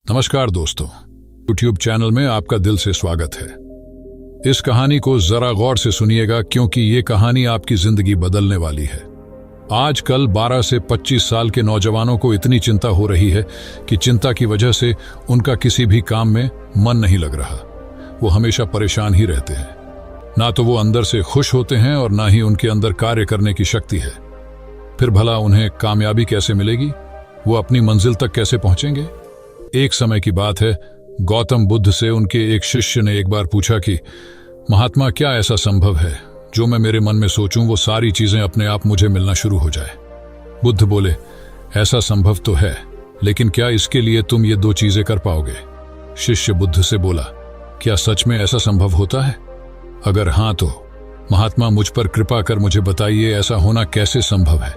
नमस्कार दोस्तों, YouTube channel में आपका दिल से स्वागत है। इस कहानी को जरा गौर से सुनिएगा क्योंकि ये कहानी आपकी जिंदगी बदलने वाली है। आजकल 12 से 25 साल के नौजवानों को इतनी चिंता हो रही है कि चिंता की वजह से उनका किसी भी काम में मन नहीं लग रहा। वो हमेशा परेशान ही रहते हैं। ना तो वो अंदर से खुश होते हैं और ना ही उनके अंदर कार्य करने की शक्ति है। फिर भला उन्हें कामयाबी कैसे मिलेगी? वो अपनी मंजिल तक कैसे पहुंचेंगे? एक समय की बात है, गौतम बुद्ध से उनके एक शिष्य ने एक बार पूछा कि महात्मा, क्या ऐसा संभव है जो मैं मेरे मन में सोचूं वो सारी चीजें अपने आप मुझे मिलना शुरू हो जाए? बुद्ध बोले, ऐसा संभव तो है, लेकिन क्या इसके लिए तुम ये दो चीजें कर पाओगे? शिष्य बुद्ध से बोला, क्या सच में ऐसा संभव होता है? अगर हाँ तो महात्मा मुझ पर कृपा कर मुझे बताइए, ऐसा होना कैसे संभव है?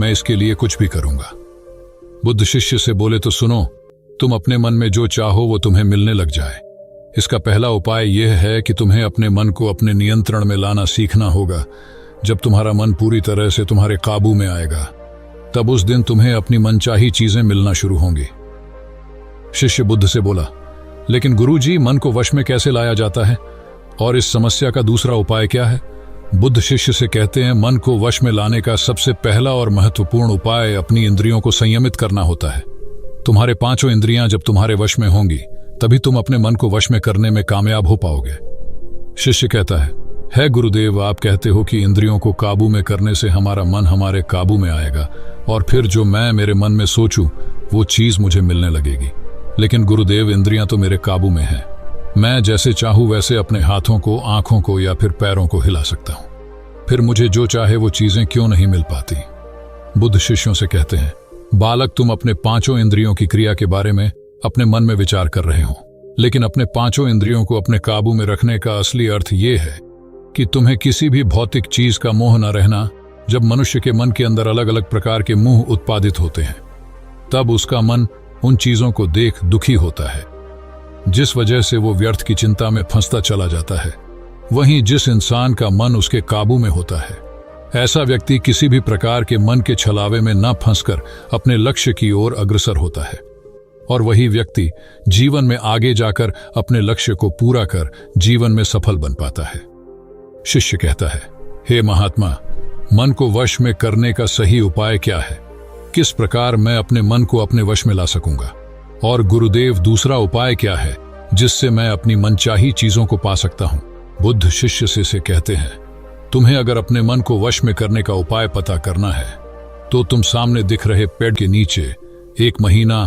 मैं इसके लिए कुछ भी करूंगा। बुद्ध शिष्य से बोले, तो सुनो, तुम अपने मन में जो चाहो वो तुम्हें मिलने लग जाए। इसका पहला उपाय यह है कि तुम्हें अपने मन को अपने नियंत्रण में लाना सीखना होगा। जब तुम्हारा मन पूरी तरह से तुम्हारे काबू में आएगा, तब उस दिन तुम्हें अपनी मनचाही चीजें मिलना शुरू होंगी। शिष्य बुद्ध से बोला, लेकिन गुरुजी, मन को वश में कैसे लाया जाता है और इस समस्या का दूसरा उपाय क्या है? बुद्ध शिष्य से कहते हैं, मन को वश में लाने का सबसे पहला और महत्वपूर्ण उपाय अपनी इंद्रियों को संयमित करना होता है। तुम्हारे पांचों इंद्रियां जब तुम्हारे वश में होंगी, तभी तुम अपने मन को वश में करने में कामयाब हो पाओगे। शिष्य कहता है गुरुदेव, आप कहते हो कि इंद्रियों को काबू में करने से हमारा मन हमारे काबू में आएगा और फिर जो मैं मेरे मन में सोचूं वो चीज मुझे मिलने लगेगी। लेकिन गुरुदेव, इंद्रियां तो मेरे काबू में हैं। मैं जैसे चाहूं वैसे अपने हाथों को, आंखों को या फिर पैरों को हिला सकता हूं। फिर मुझे जो चाहे वो चीजें क्यों नहीं मिल पाती? बुद्ध शिष्यों से कहते हैं, बालक, तुम अपने पांचों इंद्रियों की क्रिया के बारे में अपने मन में विचार कर रहे हो, लेकिन अपने पांचों इंद्रियों को अपने काबू में रखने का असली अर्थ यह है कि तुम्हें किसी भी भौतिक चीज का मोह न रहना। जब मनुष्य के मन के अंदर अलग अलग प्रकार के मोह उत्पादित होते हैं, तब उसका मन उन चीजों को देख दुखी होता है, जिस वजह से वो व्यर्थ की चिंता में फंसता चला जाता है। वहीं जिस इंसान का मन उसके काबू में होता है, ऐसा व्यक्ति किसी भी प्रकार के मन के छलावे में न फंसकर अपने लक्ष्य की ओर अग्रसर होता है, और वही व्यक्ति जीवन में आगे जाकर अपने लक्ष्य को पूरा कर जीवन में सफल बन पाता है। शिष्य कहता है, हे महात्मा, मन को वश में करने का सही उपाय क्या है? किस प्रकार मैं अपने मन को अपने वश में ला सकूंगा? और गुरुदेव, दूसरा उपाय क्या है जिससे मैं अपनी मनचाही चीजों को पा सकता हूं? बुद्ध शिष्य से कहते हैं, तुम्हें अगर अपने मन को वश में करने का उपाय पता करना है तो तुम सामने दिख रहे पेड़ के नीचे 1 महीना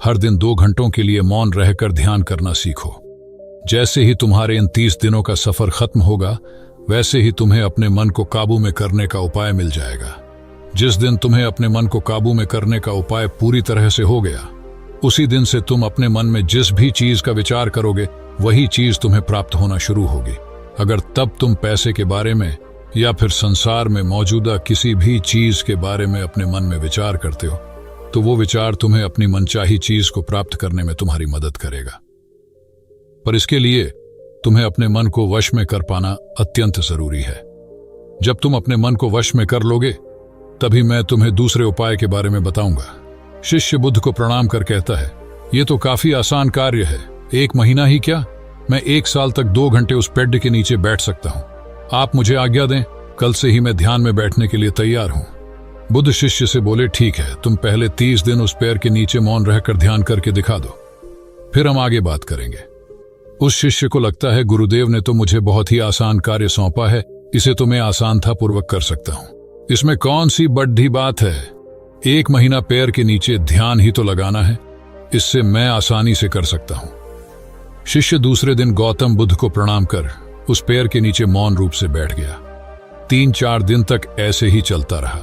हर दिन 2 घंटों के लिए मौन रहकर ध्यान करना सीखो। जैसे ही तुम्हारे इन 30 दिनों का सफर खत्म होगा, वैसे ही तुम्हें अपने मन को काबू में करने का उपाय मिल जाएगा। जिस दिन तुम्हें अपने मन को काबू में करने का उपाय पूरी तरह से हो गया, उसी दिन से तुम अपने मन में जिस भी चीज का विचार करोगे, वही चीज तुम्हें प्राप्त होना शुरू होगी। अगर तब तुम पैसे के बारे में या फिर संसार में मौजूदा किसी भी चीज के बारे में अपने मन में विचार करते हो, तो वो विचार तुम्हें अपनी मनचाही चीज को प्राप्त करने में तुम्हारी मदद करेगा। पर इसके लिए तुम्हें अपने मन को वश में कर पाना अत्यंत जरूरी है। जब तुम अपने मन को वश में कर लोगे, तभी मैं तुम्हें दूसरे उपाय के बारे में बताऊंगा। शिष्य बुद्ध को प्रणाम कर कहता है, ये तो काफी आसान कार्य है। 1 महीना ही क्या, मैं 1 साल तक 2 घंटे उस पेड़ के नीचे बैठ सकता हूं। आप मुझे आज्ञा दें, कल से ही मैं ध्यान में बैठने के लिए तैयार हूं। बुद्ध शिष्य से बोले, ठीक है, तुम पहले 30 दिन उस पेड़ के नीचे मौन रहकर ध्यान करके दिखा दो, फिर हम आगे बात करेंगे। उस शिष्य को लगता है, गुरुदेव ने तो मुझे बहुत ही आसान कार्य सौंपा है, इसे तो मैं आसानता पूर्वक कर सकता हूं। इसमें कौन सी बड़ी बात है? 1 महीना पैर के नीचे ध्यान ही तो लगाना है, इससे मैं आसानी से कर सकता हूं। शिष्य दूसरे दिन गौतम बुद्ध को प्रणाम कर उस पेड़ के नीचे मौन रूप से बैठ गया। 3-4 दिन तक ऐसे ही चलता रहा।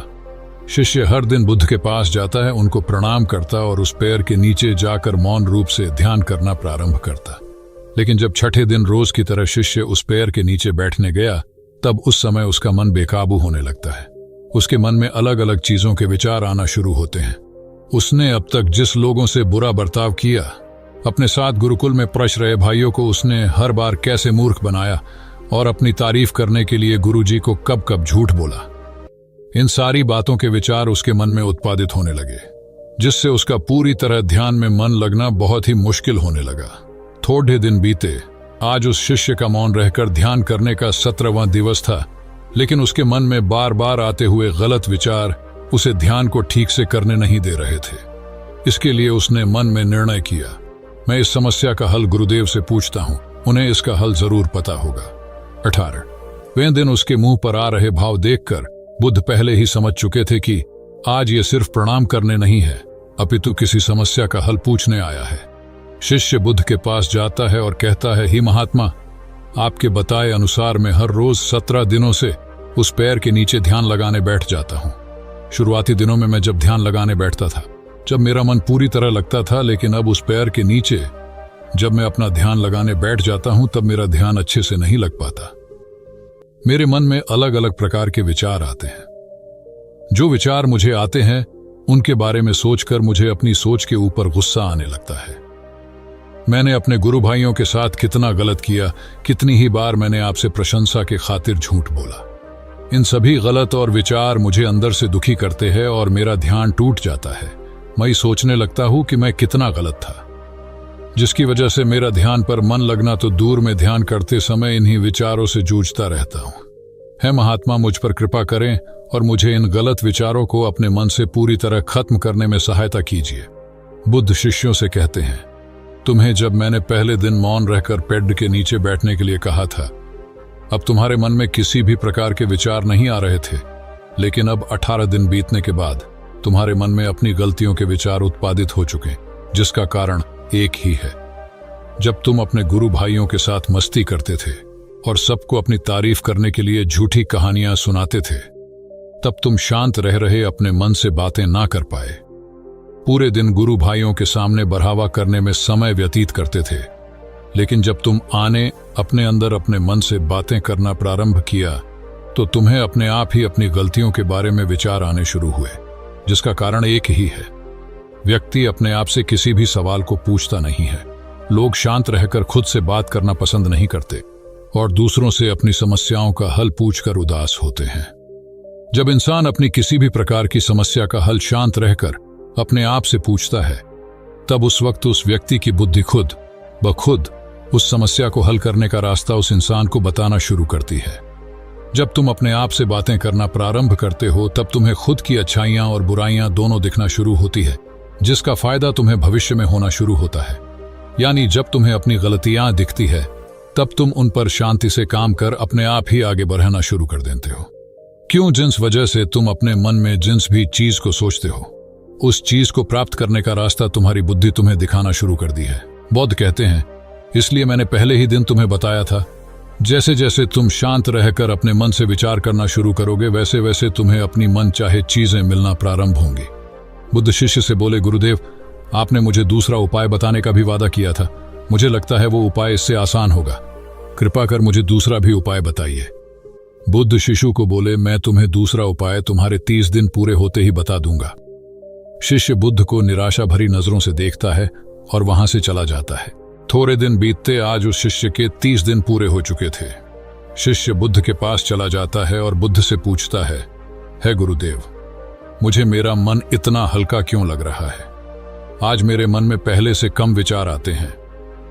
शिष्य हर दिन बुद्ध के पास जाता है, उनको प्रणाम करता और उस पेड़ के नीचे जाकर मौन रूप से ध्यान करना प्रारंभ करता। लेकिन जब छठे दिन रोज की तरह शिष्य उस पेड़ के नीचे बैठने गया, तब उस समय उसका मन बेकाबू होने लगता है। उसके मन में अलग अलग चीजों के विचार आना शुरू होते हैं। उसने अब तक जिस लोगों से बुरा बर्ताव किया, अपने साथ गुरुकुल में पढ़ रहे भाइयों को उसने हर बार कैसे मूर्ख बनाया और अपनी तारीफ करने के लिए गुरुजी को कब कब झूठ बोला, इन सारी बातों के विचार उसके मन में उत्पादित होने लगे। जिससे उसका पूरी तरह ध्यान में मन लगना बहुत ही मुश्किल होने लगा। थोड़े दिन बीते, आज उस शिष्य का मौन रहकर ध्यान करने का 17वां दिवस था, लेकिन उसके मन में बार बार आते हुए गलत विचार उसे ध्यान को ठीक से करने नहीं दे रहे थे। इसके लिए उसने मन में निर्णय किया, मैं इस समस्या का हल गुरुदेव से पूछता हूं, उन्हें इसका हल जरूर पता होगा। 18वें दिन उसके मुंह पर आ रहे भाव देखकर बुद्ध पहले ही समझ चुके थे कि आज ये सिर्फ प्रणाम करने नहीं है, अपितु किसी समस्या का हल पूछने आया है। शिष्य बुद्ध के पास जाता है और कहता है, ही महात्मा, आपके बताए अनुसार मैं हर रोज 17 दिनों से उस पैर के नीचे ध्यान लगाने बैठ जाता हूँ। शुरुआती दिनों में मैं जब ध्यान लगाने बैठता था, जब मेरा मन पूरी तरह लगता था, लेकिन अब उस पैर के नीचे जब मैं अपना ध्यान लगाने बैठ जाता हूं तब मेरा ध्यान अच्छे से नहीं लग पाता। मेरे मन में अलग अलग प्रकार के विचार आते हैं। जो विचार मुझे आते हैं उनके बारे में सोचकर मुझे अपनी सोच के ऊपर गुस्सा आने लगता है। मैंने अपने गुरु भाइयों के साथ कितना गलत किया, कितनी ही बार मैंने आपसे प्रशंसा के खातिर झूठ बोला। इन सभी गलत और विचार मुझे अंदर से दुखी करते हैं और मेरा ध्यान टूट जाता है। मैं सोचने लगता हूं कि मैं कितना गलत था, जिसकी वजह से मेरा ध्यान पर मन लगना तो दूर में ध्यान करते समय इन्हीं विचारों से जूझता रहता हूं। है महात्मा, मुझ पर कृपा करें और मुझे इन गलत विचारों को अपने मन से पूरी तरह खत्म करने में सहायता कीजिए। बुद्ध शिष्यों से कहते हैं, तुम्हें जब मैंने पहले दिन मौन रहकर पेड़ के नीचे बैठने के लिए कहा था, अब तुम्हारे मन में किसी भी प्रकार के विचार नहीं आ रहे थे, लेकिन अब 18 दिन बीतने के बाद तुम्हारे मन में अपनी गलतियों के विचार उत्पादित हो चुके, जिसका कारण एक ही है। जब तुम अपने गुरु भाइयों के साथ मस्ती करते थे और सबको अपनी तारीफ करने के लिए झूठी कहानियां सुनाते थे, तब तुम शांत रह रहे अपने मन से बातें ना कर पाए। पूरे दिन गुरु भाइयों के सामने बढ़ावा करने में समय व्यतीत करते थे, लेकिन जब तुम अपने अंदर अपने मन से बातें करना प्रारंभ किया तो तुम्हें अपने आप ही अपनी गलतियों के बारे में विचार आने शुरू हुए, जिसका कारण एक ही है। व्यक्ति अपने आप से किसी भी सवाल को पूछता नहीं है। लोग शांत रहकर खुद से बात करना पसंद नहीं करते और दूसरों से अपनी समस्याओं का हल पूछकर उदास होते हैं। जब इंसान अपनी किसी भी प्रकार की समस्या का हल शांत रहकर अपने आप से पूछता है, तब उस वक्त उस व्यक्ति की बुद्धि खुद ब खुद उस समस्या को हल करने का रास्ता उस इंसान को बताना शुरू करती है। जब तुम अपने आप से बातें करना प्रारंभ करते हो, तब तुम्हें खुद की अच्छाइयां और बुराइयां दोनों दिखना शुरू होती है, जिसका फायदा तुम्हें भविष्य में होना शुरू होता है। यानी जब तुम्हें अपनी गलतियां दिखती है, तब तुम उन पर शांति से काम कर अपने आप ही आगे बढ़ना शुरू कर देते हो। क्यों? जिस वजह से तुम अपने मन में जिस भी चीज को सोचते हो, उस चीज को प्राप्त करने का रास्ता तुम्हारी बुद्धि तुम्हें दिखाना शुरू कर दी है। बौद्ध कहते हैं, इसलिए मैंने पहले ही दिन तुम्हें बताया था, जैसे जैसे तुम शांत रहकर अपने मन से विचार करना शुरू करोगे, वैसे वैसे तुम्हें अपनी मन चाहे चीजें मिलना प्रारंभ होंगी। बुद्ध शिष्य से बोले, गुरुदेव, आपने मुझे दूसरा उपाय बताने का भी वादा किया था। मुझे लगता है वो उपाय इससे आसान होगा। कृपा कर मुझे दूसरा भी उपाय बताइए। बुद्ध शिशु को बोले, मैं तुम्हें दूसरा उपाय तुम्हारे 30 दिन पूरे होते ही बता दूंगा। शिष्य बुद्ध को निराशा भरी नजरों से देखता है और वहां से चला जाता है। थोड़े दिन बीतते आज उस शिष्य के 30 दिन पूरे हो चुके थे। शिष्य बुद्ध के पास चला जाता है और बुद्ध से पूछता है गुरुदेव, मुझे मेरा मन इतना हल्का क्यों लग रहा है? आज मेरे मन में पहले से कम विचार आते हैं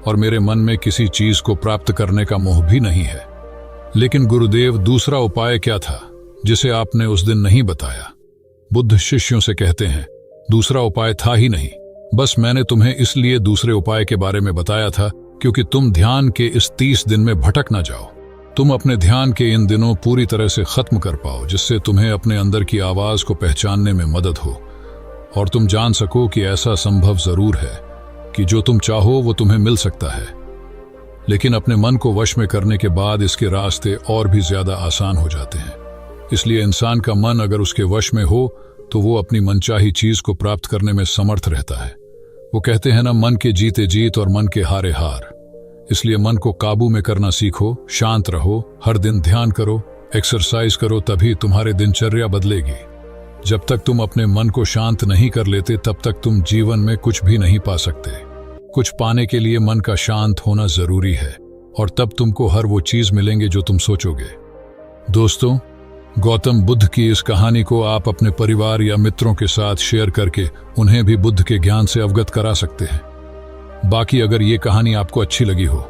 और मेरे मन में किसी चीज को प्राप्त करने का मोह भी नहीं है। लेकिन गुरुदेव, दूसरा उपाय क्या था जिसे आपने उस दिन नहीं बताया? बुद्ध शिष्यों से कहते हैं, दूसरा उपाय था ही नहीं, बस मैंने तुम्हें इसलिए दूसरे उपाय के बारे में बताया था क्योंकि तुम ध्यान के इस 30 दिन में भटक ना जाओ। तुम अपने ध्यान के इन दिनों पूरी तरह से खत्म कर पाओ, जिससे तुम्हें अपने अंदर की आवाज को पहचानने में मदद हो और तुम जान सको कि ऐसा संभव जरूर है कि जो तुम चाहो वो तुम्हें मिल सकता है। लेकिन अपने मन को वश में करने के बाद इसके रास्ते और भी ज्यादा आसान हो जाते हैं। इसलिए इंसान का मन अगर उसके वश में हो तो वो अपनी मनचाही चीज को प्राप्त करने में समर्थ रहता है। वो कहते हैं ना, मन के जीते जीत और मन के हारे हार। इसलिए मन को काबू में करना सीखो, शांत रहो, हर दिन ध्यान करो, एक्सरसाइज करो, तभी तुम्हारे दिनचर्या बदलेगी। जब तक तुम अपने मन को शांत नहीं कर लेते, तब तक तुम जीवन में कुछ भी नहीं पा सकते। कुछ पाने के लिए मन का शांत होना जरूरी है और तब तुमको हर वो चीज मिलेंगे जो तुम सोचोगे। दोस्तों, गौतम बुद्ध की इस कहानी को आप अपने परिवार या मित्रों के साथ शेयर करके उन्हें भी बुद्ध के ज्ञान से अवगत करा सकते हैं। बाकी अगर ये कहानी आपको अच्छी लगी हो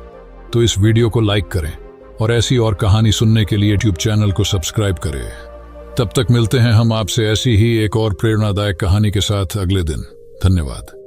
तो इस वीडियो को लाइक करें और ऐसी और कहानी सुनने के लिए यूट्यूब चैनल को सब्सक्राइब करें। तब तक मिलते हैं हम आपसे ऐसी ही एक और प्रेरणादायक कहानी के साथ अगले दिन। धन्यवाद।